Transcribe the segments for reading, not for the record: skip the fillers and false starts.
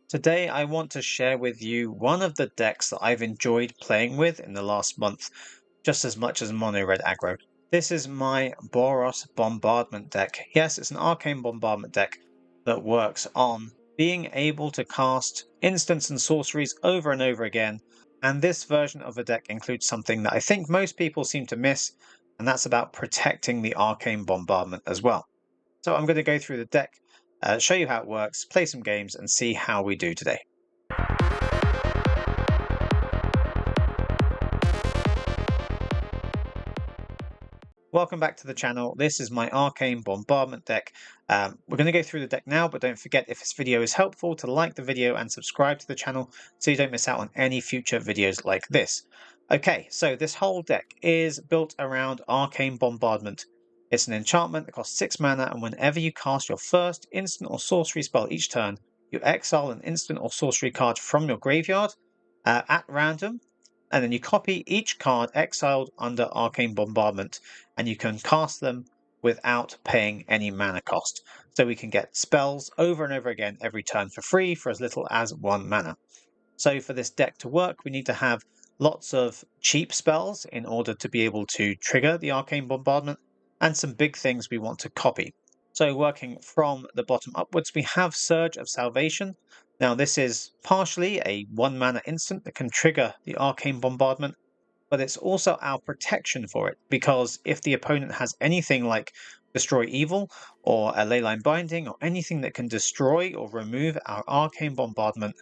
Today, I want to share with you one of the decks that I've enjoyed playing with in the last month, just as much as Mono Red Aggro. This is my Boros Bombardment deck. Yes, it's an Arcane Bombardment deck that works on being able to cast instants and sorceries over and over again, and this version of the deck includes something that I think most people seem to miss, and that's about protecting the Arcane Bombardment as well. So I'm going to go through the deck, show you how it works, play some games, and see how we do today. Welcome back to the channel. This is my Arcane Bombardment deck. We're going to go through the deck now, but don't forget, if this video is helpful, to like the video and subscribe to the channel so you don't miss out on any future videos like this. Okay, so this whole deck is built around Arcane Bombardment. It's an enchantment that costs 6 mana, and whenever you cast your first instant or sorcery spell each turn, you exile an instant or sorcery card from your graveyard at random, and then you copy each card exiled under Arcane Bombardment, and you can cast them without paying any mana cost. So we can get spells over and over again every turn for free for as little as 1 mana. So for this deck to work, we need to have lots of cheap spells in order to be able to trigger the Arcane Bombardment, and some big things we want to copy. So working from the bottom upwards, we have Surge of Salvation. Now this is partially a 1 mana instant that can trigger the Arcane Bombardment, but it's also our protection for it, because if the opponent has anything like Destroy Evil or a Leyline Binding or anything that can destroy or remove our Arcane Bombardment,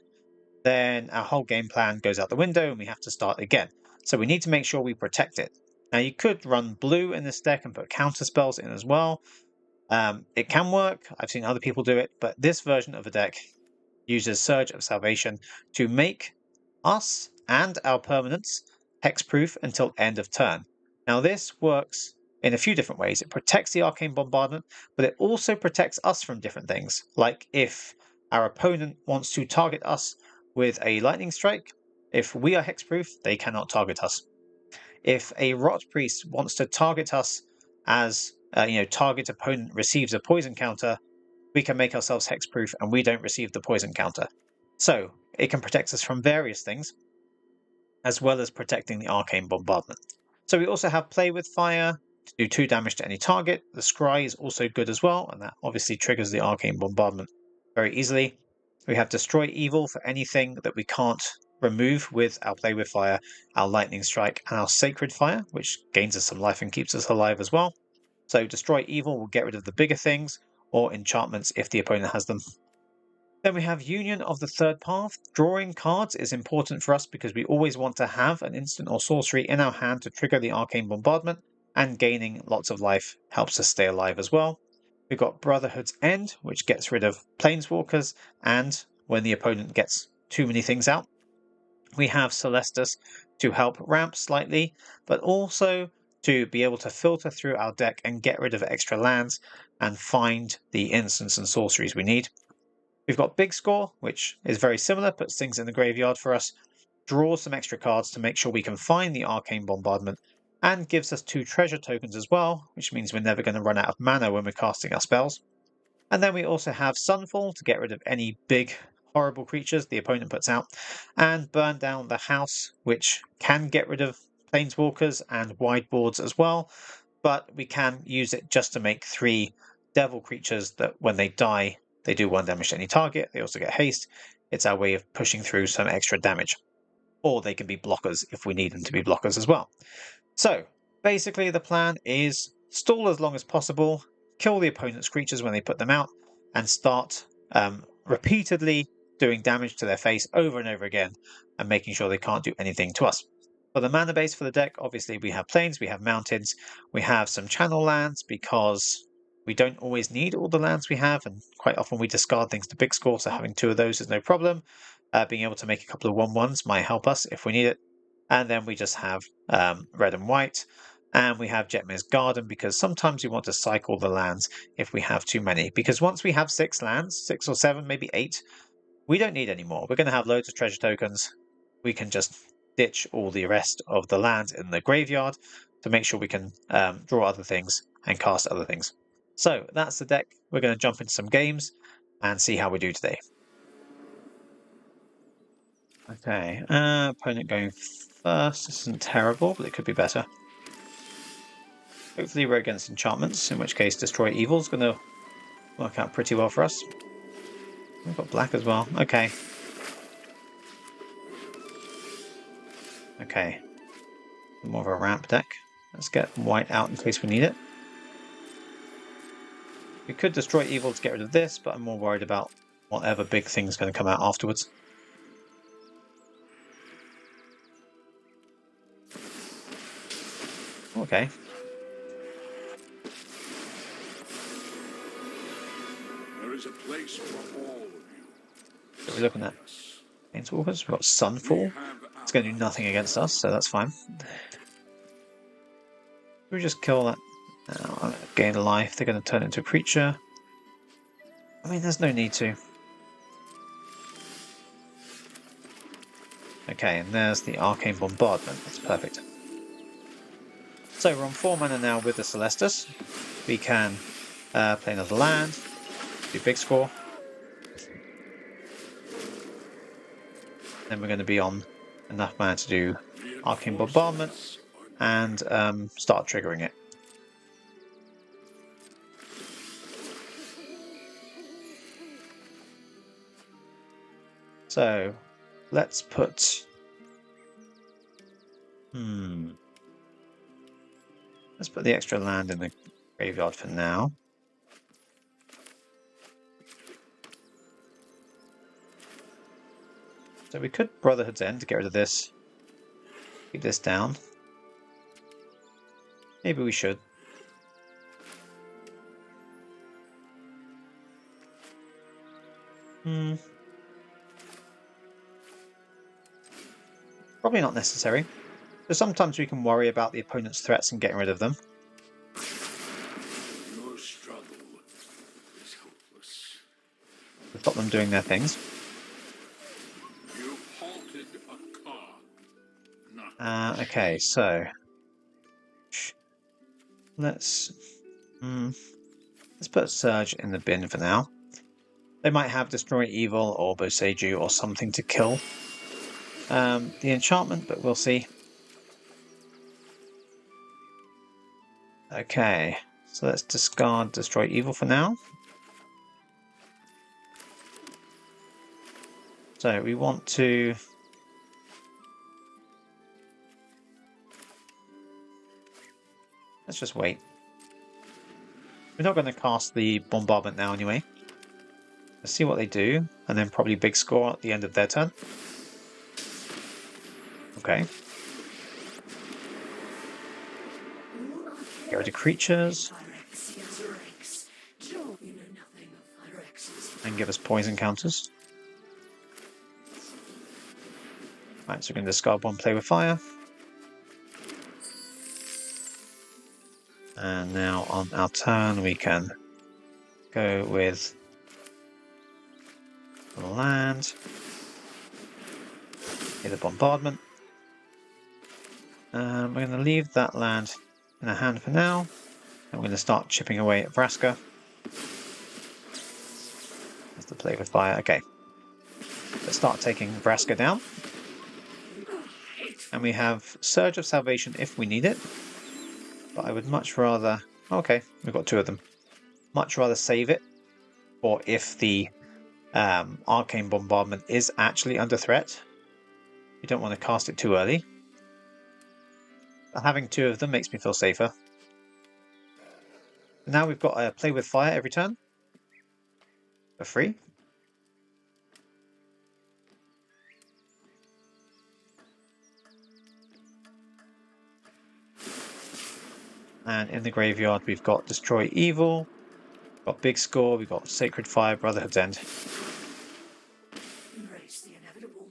then our whole game plan goes out the window and we have to start again. So we need to make sure we protect it. Now you could run blue in this deck and put counter spells in as well. It can work, I've seen other people do it, but this version of the deck uses Surge of Salvation to make us and our permanents hexproof until end of turn. Now this works in a few different ways. It protects the Arcane Bombardment, but it also protects us from different things. Like if our opponent wants to target us with a Lightning Strike, if we are hexproof, they cannot target us. If a Rot Priest wants to target us as, target opponent receives a poison counter, we can make ourselves hexproof and we don't receive the poison counter. So it can protect us from various things, as well as protecting the Arcane Bombardment. So we also have Play with Fire to do 2 damage to any target. The Scry is also good as well, and that obviously triggers the Arcane Bombardment very easily. We have Destroy Evil for anything that we can't remove with our Play with Fire, our Lightning Strike, and our Sacred Fire, which gains us some life and keeps us alive as well. So Destroy Evil will get rid of the bigger things, or enchantments if the opponent has them. Then we have Union of the Third Path. Drawing cards is important for us because we always want to have an instant or sorcery in our hand to trigger the Arcane Bombardment, and gaining lots of life helps us stay alive as well. We've got Brotherhood's End, which gets rid of Planeswalkers, and when the opponent gets too many things out. We have Celestus to help ramp slightly, but also to be able to filter through our deck and get rid of extra lands and find the instants and sorceries we need. We've got Big Score, which is very similar, puts things in the graveyard for us, draws some extra cards to make sure we can find the Arcane Bombardment, and gives us 2 treasure tokens as well, which means we're never going to run out of mana when we're casting our spells. And then we also have Sunfall to get rid of any big horrible creatures the opponent puts out, and Burn Down the House, which can get rid of Planeswalkers and wide boards as well, but we can use it just to make 3 devil creatures that when they die, they do 1 damage to any target. They also get haste. It's our way of pushing through some extra damage. Or they can be blockers if we need them to be blockers as well. So basically the plan is stall as long as possible, kill the opponent's creatures when they put them out, and start repeatedly doing damage to their face over and over again, and making sure they can't do anything to us. For the mana base for the deck, obviously we have plains, we have mountains, we have some channel lands, because we don't always need all the lands we have, and quite often we discard things to Big Score, so having 2 of those is no problem. Being able to make a couple of 1/1s might help us if we need it. And then we just have red and white, and we have Jetmir's Garden, because sometimes we want to cycle the lands if we have too many, because once we have 6 lands, 6 or 7, maybe 8, we don't need any more. We're going to have loads of treasure tokens. We can just ditch all the rest of the lands in the graveyard to make sure we can draw other things and cast other things. So that's the deck. We're going to jump into some games and see how we do today. Okay, opponent going first. This isn't terrible, but it could be better. Hopefully we're against enchantments, in which case Destroy Evil is going to work out pretty well for us. We've got black as well. Okay. Okay. More of a ramp deck. Let's get white out in case we need it. We could Destroy Evil to get rid of this, but I'm more worried about whatever big thing's going to come out afterwards. Okay. There is a place for all of you. So we're looking at Planeswalkers. We've got Sunfall. It's going to do nothing against us, so that's fine. We just kill that. Gain a life. They're going to turn into a creature. I mean, there's no need to. Okay, and there's the Arcane Bombardment. That's perfect. So we're on 4 mana now with the Celestus. We can play another land, do big score. Then we're going to be on enough mana to do Arcane Bombardment and start triggering it. So let's put... Let's put the extra land in the graveyard for now. So we could Brotherhood's End to get rid of this. Keep this down. Maybe we should. Probably not necessary. So sometimes we can worry about the opponent's threats and getting rid of them. Your struggle is hopeless. To stop them doing their things. You halted a car. Okay, so let's put Surge in the bin for now. They might have Destroy Evil or Boseiju or something to kill the enchantment, but we'll see. Okay, so let's discard Destroy Evil for now. So we want to... Let's just wait. We're not going to cast the Bombardment now anyway. Let's see what they do, and then probably big score at the end of their turn. Okay. Get rid of creatures. And give us poison counters. Right, so we're going to discard one, play with fire. And now on our turn we can go with land. Hit the bombardment. We're going to leave that land in our hand for now. And we're going to start chipping away at Vraska. That's the play with fire. Okay. Let's start taking Vraska down. And we have Surge of Salvation if we need it. But I would much rather... Okay, we've got 2 of them. Much rather save it. Or if the Arcane Bombardment is actually under threat. You don't want to cast it too early. But having 2 of them makes me feel safer. Now we've got a play with fire every turn. For free. And in the graveyard we've got Destroy Evil, we've got Big Score, we've got Sacred Fire, Brotherhood's End. Embrace the inevitable.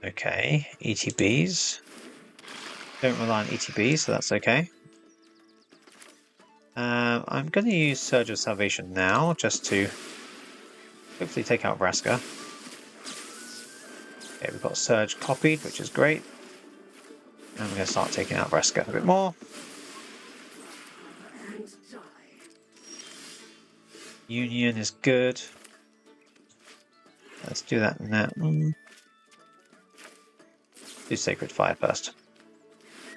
Okay, ETBs. Don't rely on ETBs, so that's okay. I'm going to use Surge of Salvation now, just to hopefully take out Vraska. Okay, we've got Surge copied, which is great. And we're going to start taking out Vraska a bit more. Union is good. Let's do that now. Do Sacred Fire first.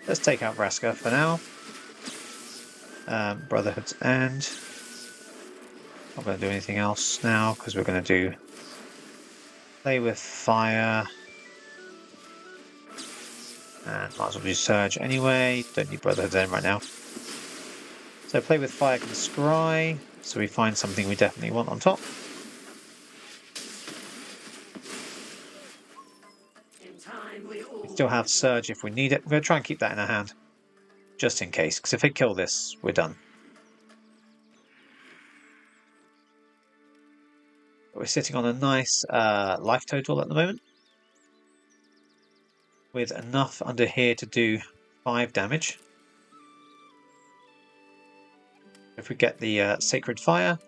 Let's take out Vraska for now. Brotherhood's End. Not going to do anything else now because we're going to do Play with Fire. And might as well do Surge anyway. Don't need Brotherhood's End right now. So Play with Fire can scry. So we find something we definitely want on top. We still have Surge if we need it. We're going to try and keep that in our hand. Just in case. Because if they kill this, we're done. We're sitting on a nice life total at the moment, with enough under here to do 5 damage. If we get the Sacred Fire,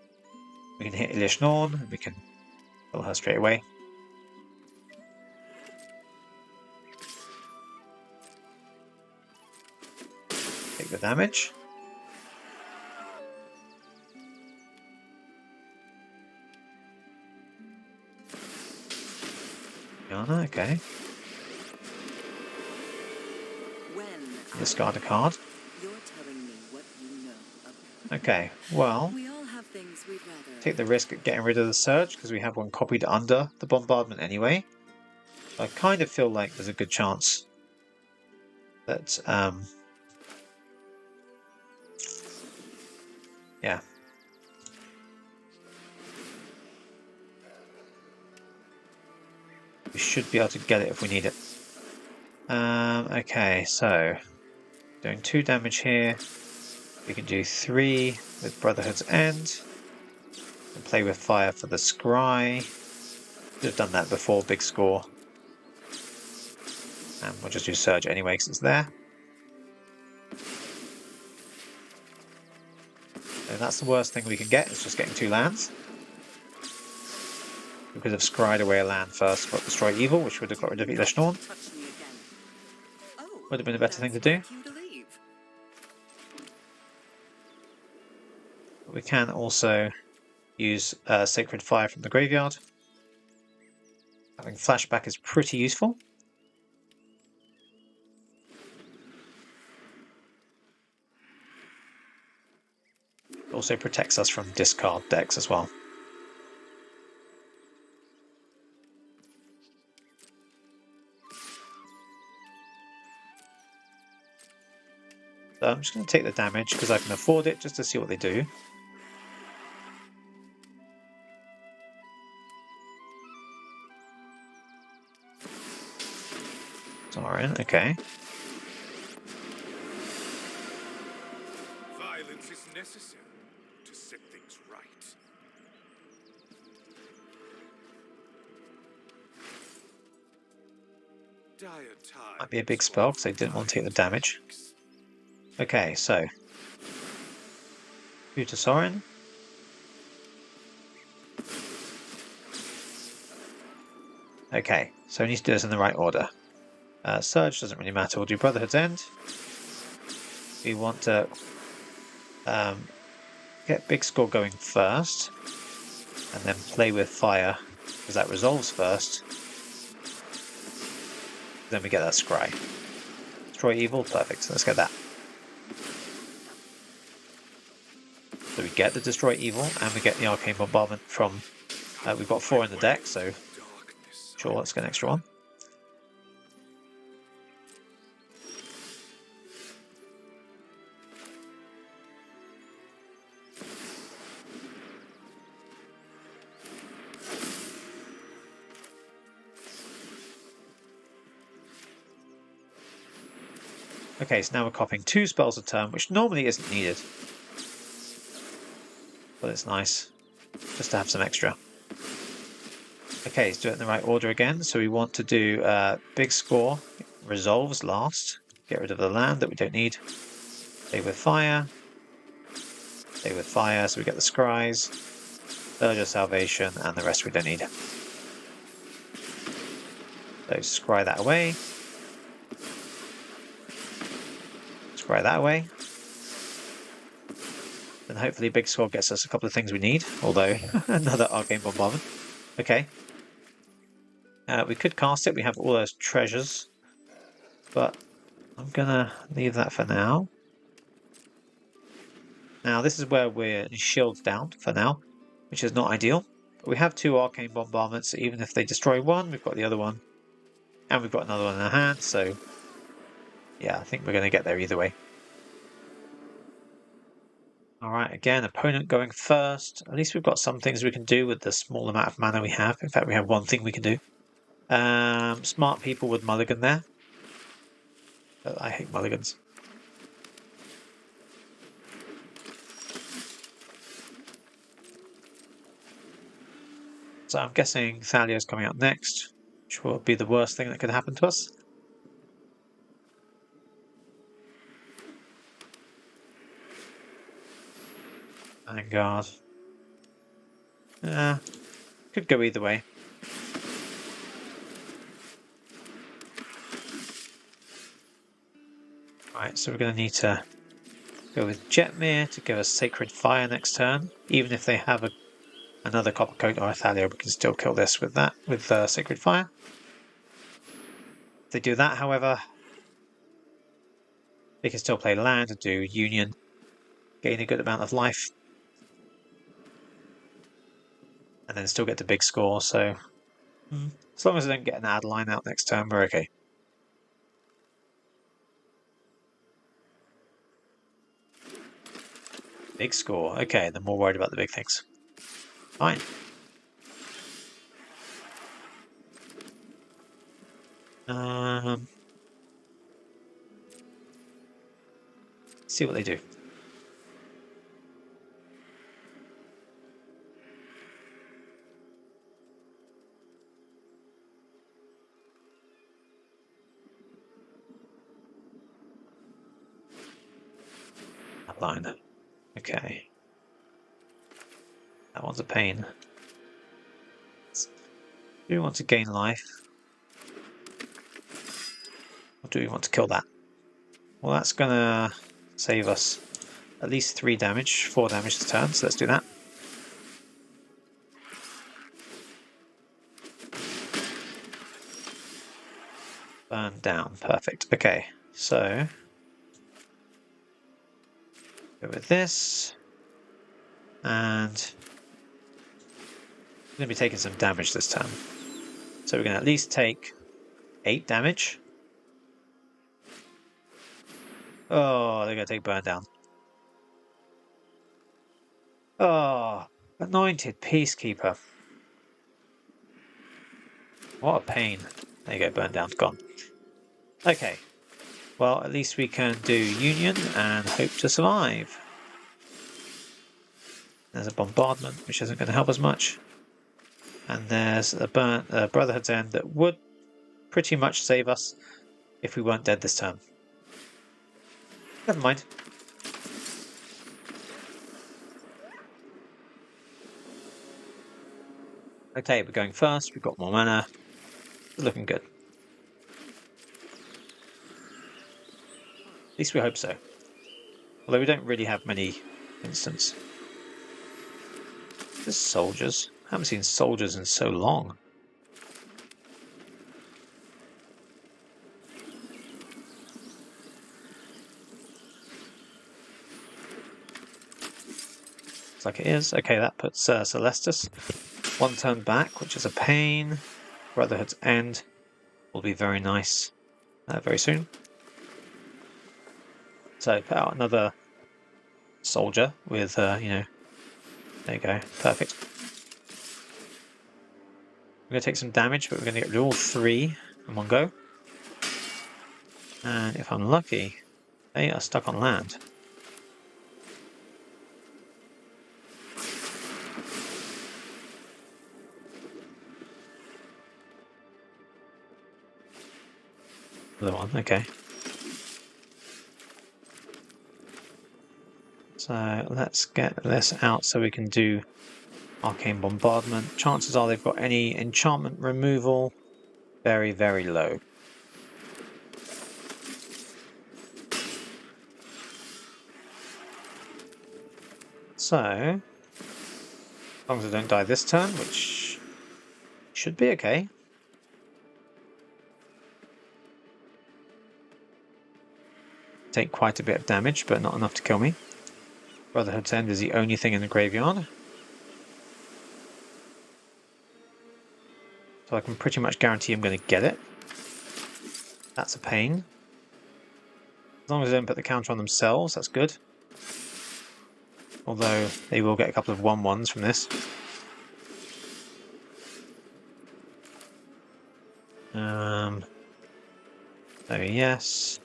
we can hit Ilish Norn, and we can kill her straight away. Take the damage. Okay. Discard a card. Okay, well, take the risk at getting rid of the Surge because we have one copied under the Bombardment anyway. I kind of feel like there's a good chance that, yeah. We should be able to get it if we need it. Okay, so doing 2 damage here. We can do 3 with Brotherhood's End. And play with Fire for the Scry. Should have done that before, big score. And we'll just do Surge anyway because it's there. So that's the worst thing we can get, is just getting 2 lands. We could have scryed away a land first, but destroy evil, which would have got rid of Ilish Norn. Would have been a better thing to do. But we can also use Sacred Fire from the graveyard. Having flashback is pretty useful. It also protects us from discard decks as well. So I'm just going to take the damage because I can afford it, just to see what they do. Zorin, okay. Violence is necessary to set things right. Might be a big spell because they didn't want to take the damage. Okay, so 2 to Sorin. Okay, so we need to do this in the right order. Surge doesn't really matter, we'll do Brotherhood's End. We want to get big score going first, and then play with Fire, because that resolves first. Then we get that Scry. Destroy evil, perfect, so let's get that. So we get the Destroy Evil, and we get the Arcane Bombardment from... we've got 4 in the deck, so sure, let's get an extra one. Okay, so now we're copying 2 spells a turn, which normally isn't needed. But it's nice, just to have some extra. Okay, let's do it in the right order again. So we want to do big score, resolves last, get rid of the land that we don't need. Stay with fire. Stay with fire, so we get the scries, Surge of Salvation, and the rest we don't need. So scry that away. Square that away. Then hopefully Big Score gets us a couple of things we need, although another Arcane Bombardment. Okay. We could cast it, we have all those treasures, but I'm gonna leave that for now. Now this is where we're shields down for now, which is not ideal. But we have 2 Arcane Bombardments, so even if they destroy one, we've got the other one. And we've got another one in our hand, so yeah, I think we're going to get there either way. Alright, again, opponent going first. At least we've got some things we can do with the small amount of mana we have. In fact, we have one thing we can do. Smart people would mulligan there. But I hate mulligans. So I'm guessing Thalio's coming out next, which will be the worst thing that could happen to us. Vanguard. Could go either way. Right, so we're going to need to go with Jetmir to give us Sacred Fire next turn. Even if they have another Copper Coat or a Thalio, we can still kill this with that, with Sacred Fire. If they do that, however, they can still play land and do Union, gain a good amount of life, and then still get the big score, so as long as I don't get an Adeline out next turn, we're okay. Big score, okay, they're more worried about the big things. Fine. See what they do. Line. Okay. That one's a pain. Do we want to gain life? Or do we want to kill that? Well, that's gonna save us at least 3 damage, 4 damage to turn, so let's do that. Burn down, perfect. Okay, so go with this, and we're going to be taking some damage this turn. So we're going to at least take 8 damage. Oh, they're going to take burn down. Oh, Anointed Peacekeeper. What a pain. There you go, burn down, gone. Okay, well, at least we can do Union and hope to survive. There's a Bombardment, which isn't going to help us much. And there's a Brotherhood's End that would pretty much save us if we weren't dead this turn. Never mind. Okay, we're going first, we've got more mana. It's looking good. At least we hope so. Although we don't really have many instants. There's soldiers. I haven't seen soldiers in so long. Looks like it is. Okay, that puts Celestis 1 turn back, which is a pain. Brotherhood's End will be very nice very soon. So put out another soldier with, you know, there you go, perfect. We're going to take some damage, but we're going to get rid of all 3 in one go. And if I'm lucky, they are stuck on land. Another one, okay. So let's get this out so we can do Arcane Bombardment. Chances are they've got any enchantment removal. Very, very low. So, as long as I don't die this turn, which should be okay. Take quite a bit of damage, but not enough to kill me. Brotherhood's End is the only thing in the graveyard. So I can pretty much guarantee I'm going to get it. That's a pain. As long as they don't put the counter on themselves, that's good. Although they will get a couple of 1/1s from this. So yes.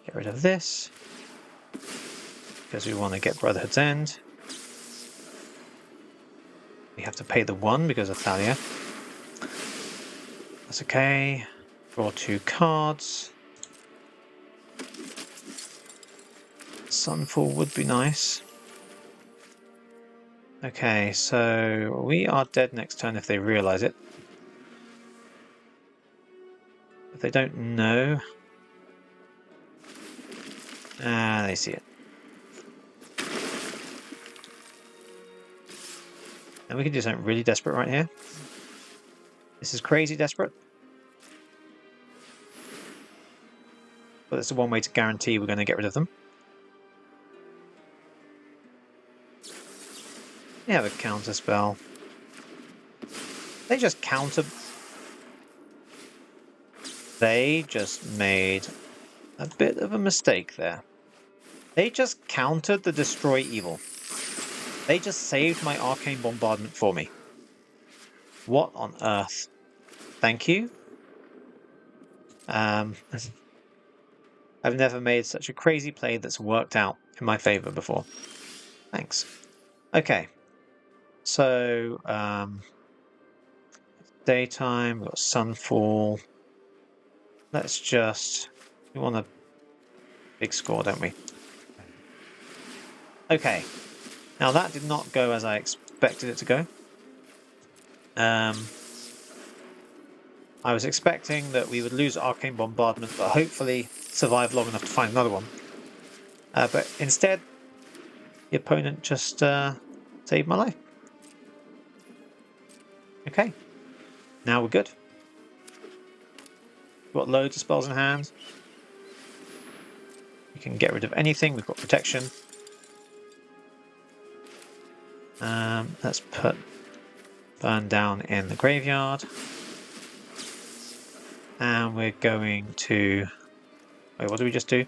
Get rid of this. Because we want to get Brotherhood's End. We have to pay the 1 because of Thalia. That's okay. Draw 2 cards. Sunfall would be nice. Okay, so we are dead next turn if they realise it. If they don't know... they see it. And we can do something really desperate right here. This is crazy desperate. But it's the one way to guarantee we're going to get rid of them. They have a counter spell. They just counter... They just made a bit of a mistake there. They just countered the Destroy Evil. They just saved my Arcane Bombardment for me. What on earth? Thank you. I've never made such a crazy play that's worked out in my favor before. Thanks. Okay. So, daytime, we've got sunfall. Let's just... We want a big score, don't we? Okay. Now that did not go as I expected it to go. I was expecting that we would lose Arcane Bombardment, but hopefully survive long enough to find another one. But instead, the opponent just saved my life. Okay. Now we're good. We've got loads of spells in hand. We can get rid of anything. We've got protection. Let's put Burn down in the graveyard. And we're going to... Wait, what did we just do?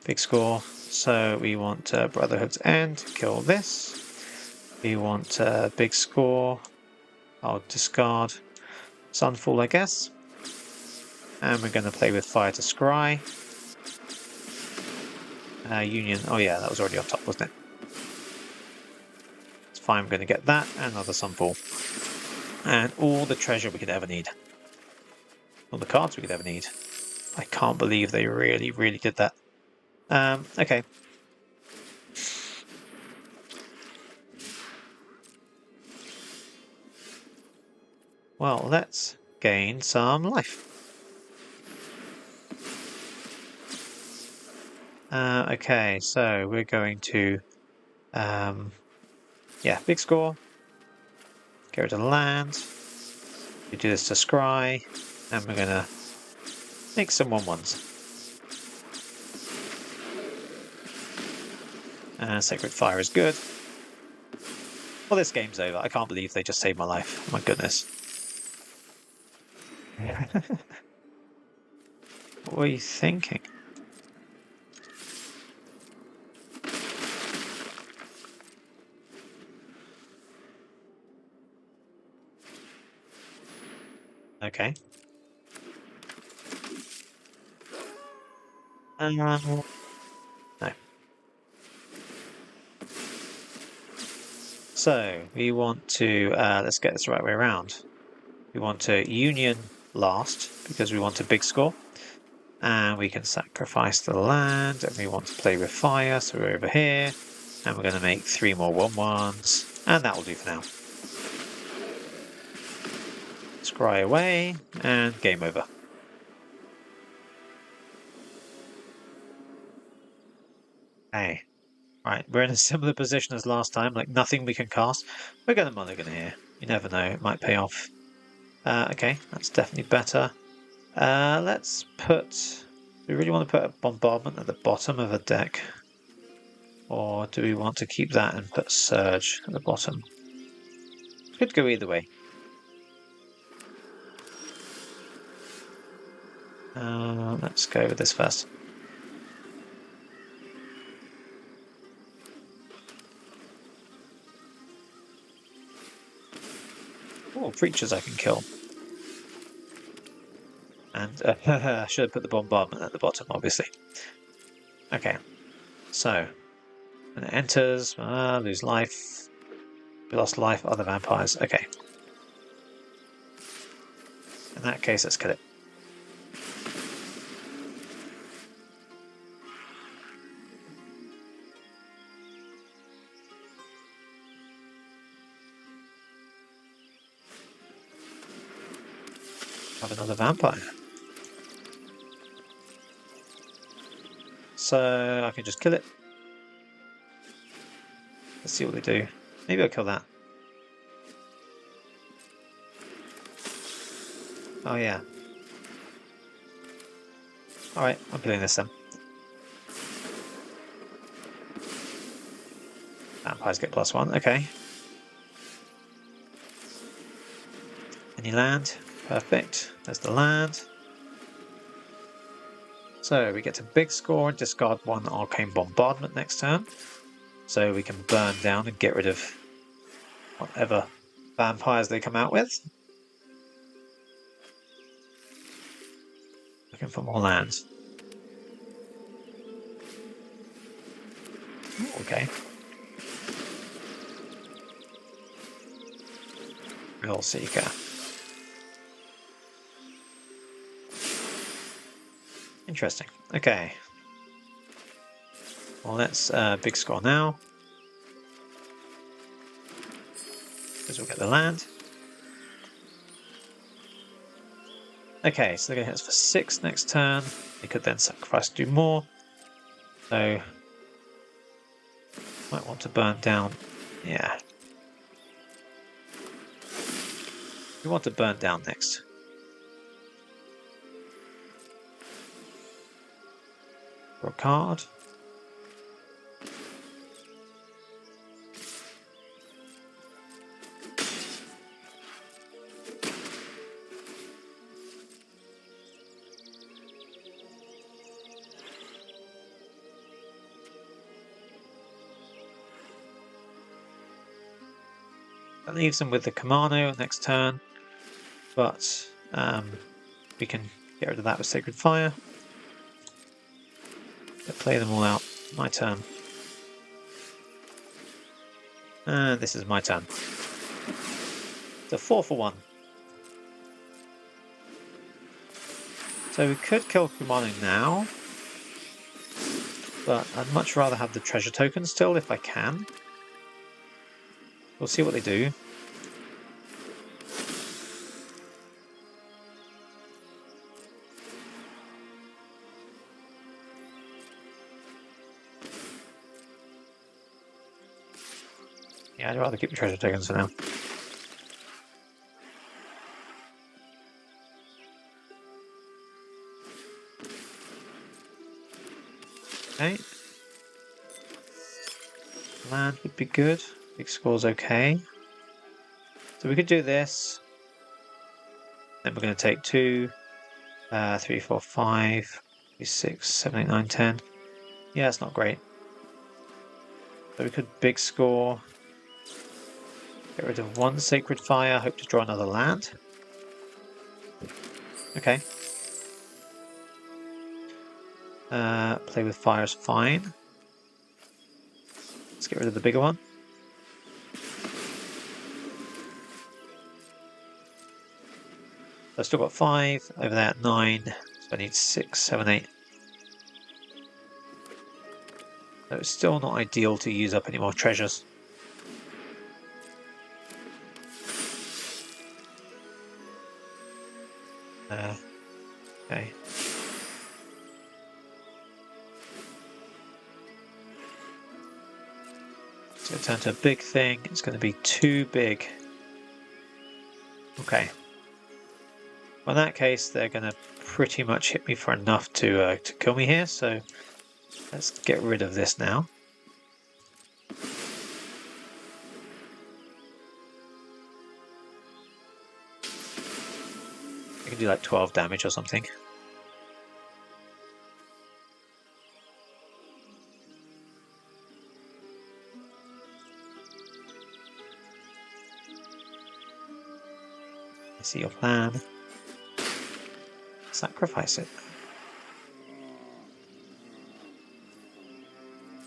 Big score. So we want Brotherhood's End. Kill this. We want big score. I'll discard Sunfall, I guess. And we're going to play with Fire to Scry. Union. Oh yeah, that was already on top, wasn't it? It's fine, I'm going to get that and another Sunfall. And all the treasure we could ever need. All the cards we could ever need. I can't believe they really, really did that. Okay. Well, let's gain some life. Okay, so we're going to, yeah, big score. Get rid of the land. We do this to scry, and we're gonna make some 1/1s. Sacred Fire is good. Well, this game's over. I can't believe they just saved my life. Oh my goodness. What were you thinking? Okay. No. So we want to let's get this the right way around. We want to union last because we want a big score, and we can sacrifice the land, and we want to play with fire, so we're over here, and we're going to make 3 more 1/1s, and that will do for now. Scry away, and game over. Hey. Right, we're in a similar position as last time, like nothing we can cast. We're going to mulligan here. You never know, it might pay off. Okay, that's definitely better. Let's put... Do we really want to put a bombardment at the bottom of a deck? Or do we want to keep that and put Surge at the bottom? Could go either way. Let's go with this first. Oh, creatures I can kill. And I should have put the bombardment at the bottom, obviously. Okay, so when it enters, lose life. We lost life, other vampires. Okay. In that case, let's kill it. Have another vampire. So I can just kill it. Let's see what they do. Maybe I'll kill that. Oh yeah. Alright, I'm killing this then. Vampires get +1, okay. Any land? Perfect. There's the land. So we get to big score and discard 1 Arcane Bombardment next turn. So we can burn down and get rid of whatever vampires they come out with. Looking for more lands. Ooh, okay. Real Seeker. Interesting. Okay. Well, let's big score now. Because we'll get the land. Okay, so they're going to hit us for 6 next turn. They could then sacrifice to do more. So, might want to burn down. Yeah. We want to burn down next. For a card. That leaves them with the Kamano next turn, but we can get rid of that with Sacred Fire. Play them all out. My turn. And this is my turn. It's a 4 for 1. So we could kill Kumano now, but I'd much rather have the treasure token still if I can. We'll see what they do. Yeah, I'd rather keep the treasure tokens for now. Okay. Land would be good. Big score's okay. So we could do this. Then we're going to take 2, 3, 4, 5, 6, 7, 8, 9, 10. Yeah, it's not great. So we could big score. Get rid of 1 Sacred Fire. Hope to draw another land. Okay. Play with fire is fine. Let's get rid of the bigger one. I've still got 5, over there at 9, so I need 6, 7, 8. So it's still not ideal to use up any more treasures. Okay. going to turn to a big thing. It's going to be too big. Okay. Well, in that case, they're going to pretty much hit me for enough to kill me here. So let's get rid of this now. I can do like 12 damage or something. I see your plan. Sacrifice it.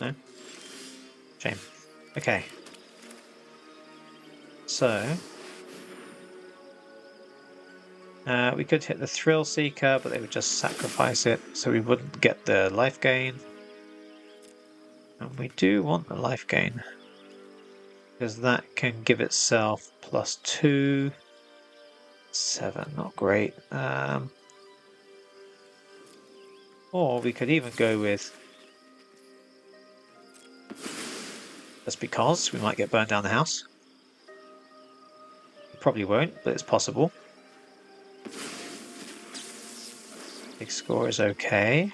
No? Shame. Okay. So we could hit the Thrill Seeker, but they would just sacrifice it, so we wouldn't get the life gain. And we do want the life gain, because that can give itself +2. 7, not great. Or we could even go with, just because we might get burned down the house. Probably won't, but it's possible. Big score is okay,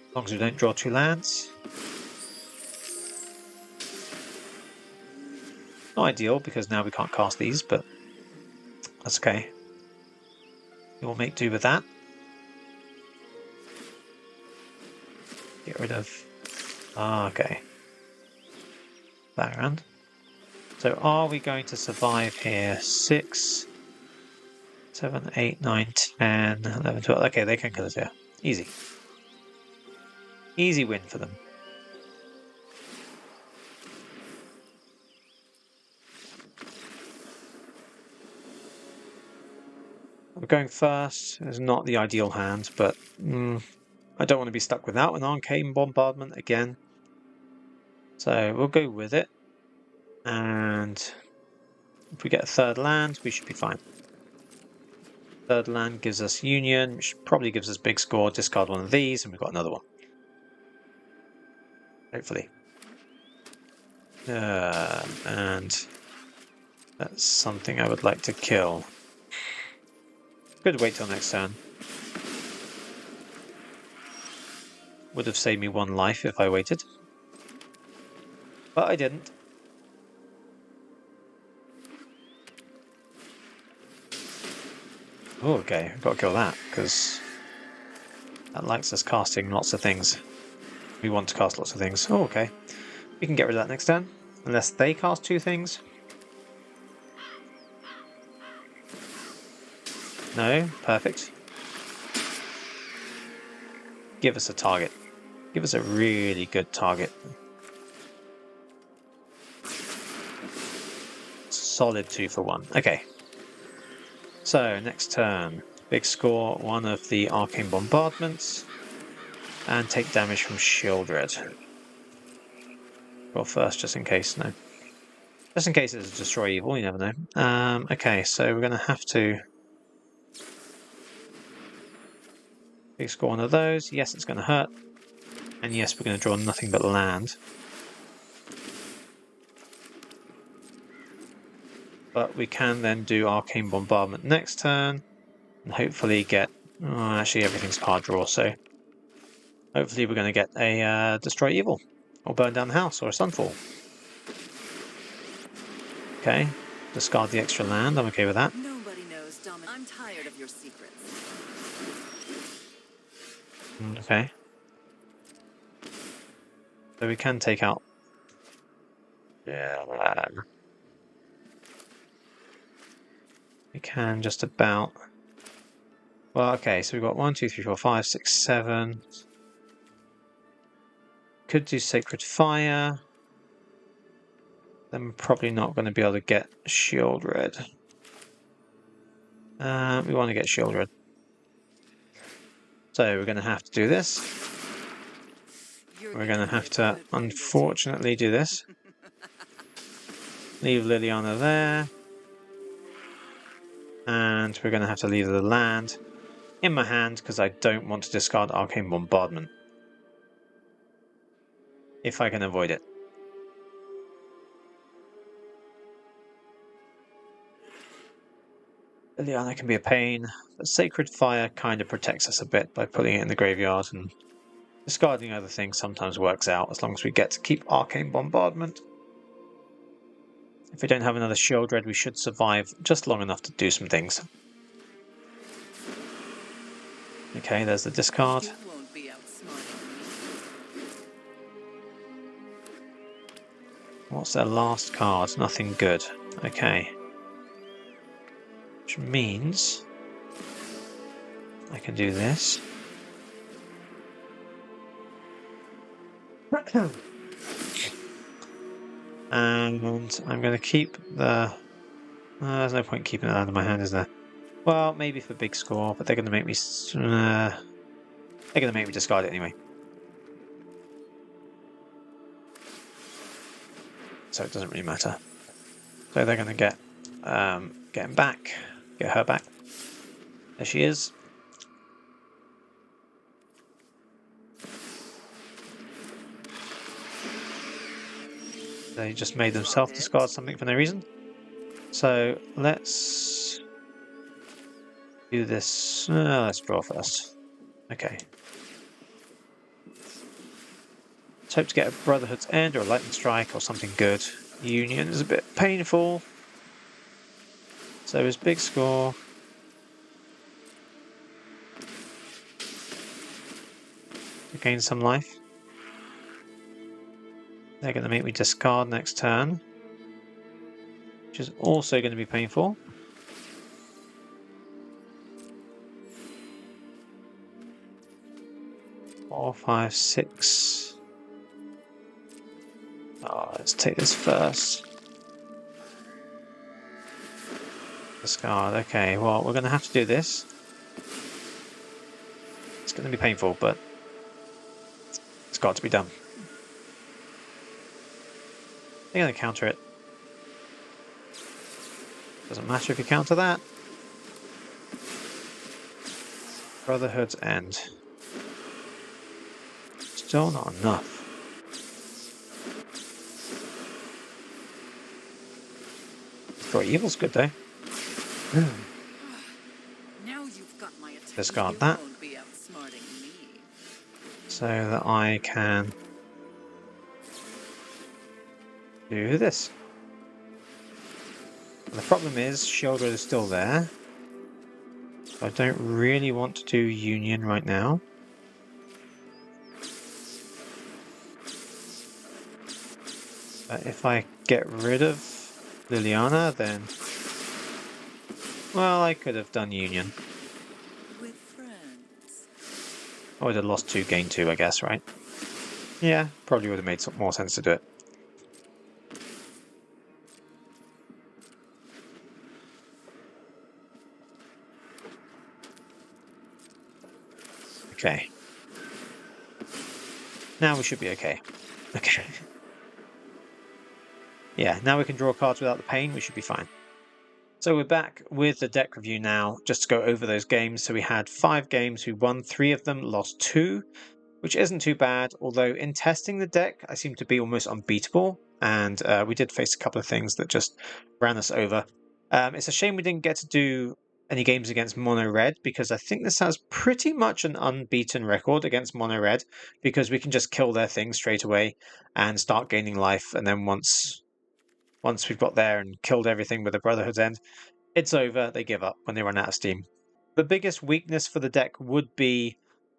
as long as we don't draw 2 lands. Not ideal because now we can't cast these, but that's okay. We'll make do with that. Get rid of... okay. Back around. So are we going to survive here? 6, 7, 8, 9, 10, 11, 12. Okay, they can kill us here. Easy. Easy win for them. We're going first. It's not the ideal hand, but I don't want to be stuck without an Arcane Bombardment again. So we'll go with it. And if we get a third land, we should be fine. Third land gives us Union, which probably gives us big score. Discard one of these, and we've got another one. Hopefully. And that's something I would like to kill. Could wait till next turn. Would have saved me 1 life if I waited. But I didn't. Oh, okay, I've got to kill that, because that likes us casting lots of things. We want to cast lots of things. Oh, okay. We can get rid of that next turn, unless they cast 2 things. No, perfect. Give us a target. Give us a really good target. Solid 2 for 1. Okay. So, next turn. Big score, 1 of the Arcane Bombardments. And take damage from Shieldred. Well, first, just in case, no. Just in case it's a Destroy Evil, you never know. Okay, so we're going to have to... Big score 1 of those. Yes, it's going to hurt. And yes, we're going to draw nothing but land. But we can then do Arcane Bombardment next turn. And hopefully get... Oh, actually, everything's hard draw, so... Hopefully we're going to get a Destroy Evil. Or Burn Down the House, or a Sunfall. Okay. Discard the extra land. I'm okay with that. Nobody knows, Dominic. I'm tired of your secrets. Okay. So we can take out... Yeah. We can just about... Well, okay, so we've got 1, 2, 3, 4, 5, 6, 7. Could do Sacred Fire. Then we're probably not going to be able to get Shieldred. We want to get Shieldred. So we're going to have to do this. We're going to have to, unfortunately, do this. Leave Liliana there. And we're going to have to leave the land in my hand because I don't want to discard Arcane Bombardment. If I can avoid it. Liliana can be a pain, but Sacred Fire kind of protects us a bit by putting it in the graveyard, and discarding other things sometimes works out as long as we get to keep Arcane Bombardment. If we don't have another Shieldred, we should survive just long enough to do some things. Okay, there's the discard. You won't be outsmarting me. What's their last card? Nothing good. Okay. Which means I can do this. And I'm going to keep the... there's no point keeping it out of my hand, is there? Well, maybe for big score, but they're going to make me... they're going to make me discard it anyway. So it doesn't really matter. So they're going to get him back, get her back. There she is. They just made themselves discard something for no reason. So let's do this. Let's draw first. Okay. Let's hope to get a Brotherhood's End or a Lightning Strike or something good. Union is a bit painful. So is Big Score. Gain some life. They're going to make me discard next turn, which is also going to be painful. Four, five, six. Oh, let's take this first. Discard. Okay, well, we're going to have to do this. It's going to be painful, but it's got to be done. They're going to counter it. Doesn't matter if you counter that. Brotherhood's End. Still not enough. Destroy Evil's good though. Now you've got my attention. Discard that. You won't be outsmarting me. So that I can do this. The problem is Shieldred is still there. So I don't really want to do Union right now. But if I get rid of Liliana, then... well, I could have done Union. With friends. I would have lost 2, gained 2, I guess, right? Yeah, probably would have made some more sense to do it. Okay. Now we should be okay. Okay. Yeah, now we can draw cards without the pain, we should be fine. So we're back with the deck review now, just to go over those games. So we had 5 games, we won 3 of them, lost 2, which isn't too bad, although in testing the deck, I seem to be almost unbeatable, and we did face a couple of things that just ran us over. It's a shame we didn't get to do any games against Mono Red, because I think this has pretty much an unbeaten record against Mono Red, because we can just kill their thing straight away and start gaining life, and then once we've got there and killed everything with the Brotherhood's End, it's over, they give up when they run out of steam. The biggest weakness for the deck would be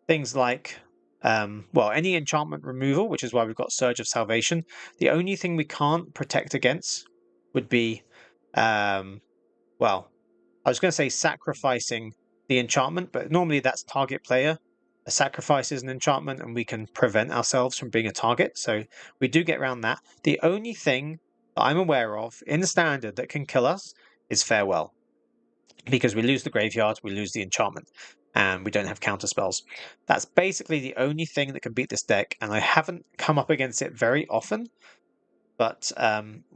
things like, well, any enchantment removal, which is why we've got Surge of Salvation. The only thing we can't protect against would be, well, I was going to say sacrificing the enchantment, but normally that's target player. A sacrifice is an enchantment and we can prevent ourselves from being a target, so we do get around that. The only thing that I'm aware of in Standard that can kill us is Farewell. Because we lose the graveyard, we lose the enchantment, and we don't have counter spells. That's basically the only thing that can beat this deck, and I haven't come up against it very often, but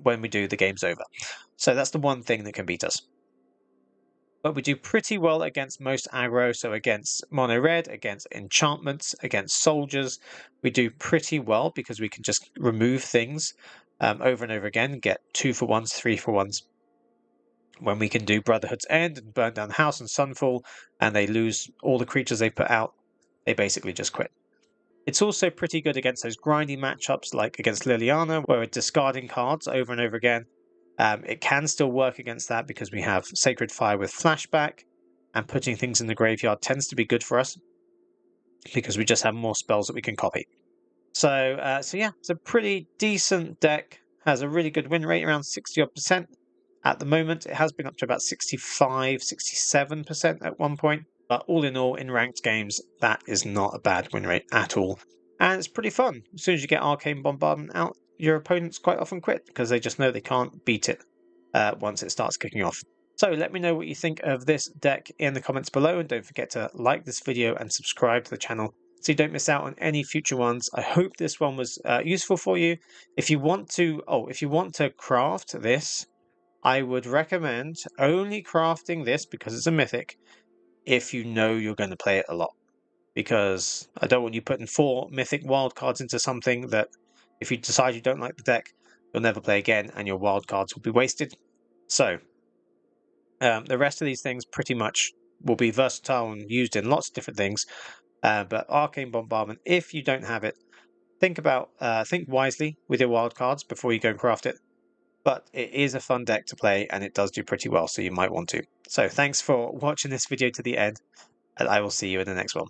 when we do, the game's over. So that's the one thing that can beat us. But we do pretty well against most aggro, so against Mono Red, against enchantments, against soldiers, we do pretty well because we can just remove things over and over again, get 2-for-1s, 3-for-1s. when we can do Brotherhood's End and burn down the house and Sunfall, and they lose all the creatures they put out, they basically just quit. It's also pretty good against those grindy matchups like against Liliana, where we're discarding cards over and over again. It can still work against that because we have Sacred Fire with Flashback, and putting things in the graveyard tends to be good for us because we just have more spells that we can copy. So yeah, it's a pretty decent deck. Has a really good win rate, around 60% at the moment. It has been up to about 65, 67% at one point. But all in all, in ranked games, that is not a bad win rate at all. And it's pretty fun. As soon as you get Arcane Bombardment out, your opponents quite often quit because they just know they can't beat it once it starts kicking off. So let me know what you think of this deck in the comments below, and don't forget to like this video and subscribe to the channel so you don't miss out on any future ones. I hope this one was useful for you. If you want to craft this, I would recommend only crafting this because it's a mythic if you know you're going to play it a lot. Because I don't want you putting 4 mythic wildcards into something that if you decide you don't like the deck, you'll never play again and your wildcards will be wasted. So the rest of these things pretty much will be versatile and used in lots of different things. But Arcane Bombardment, if you don't have it, think wisely with your wildcards before you go and craft it. But it is a fun deck to play and it does do pretty well, so you might want to. So thanks for watching this video to the end, and I will see you in the next one.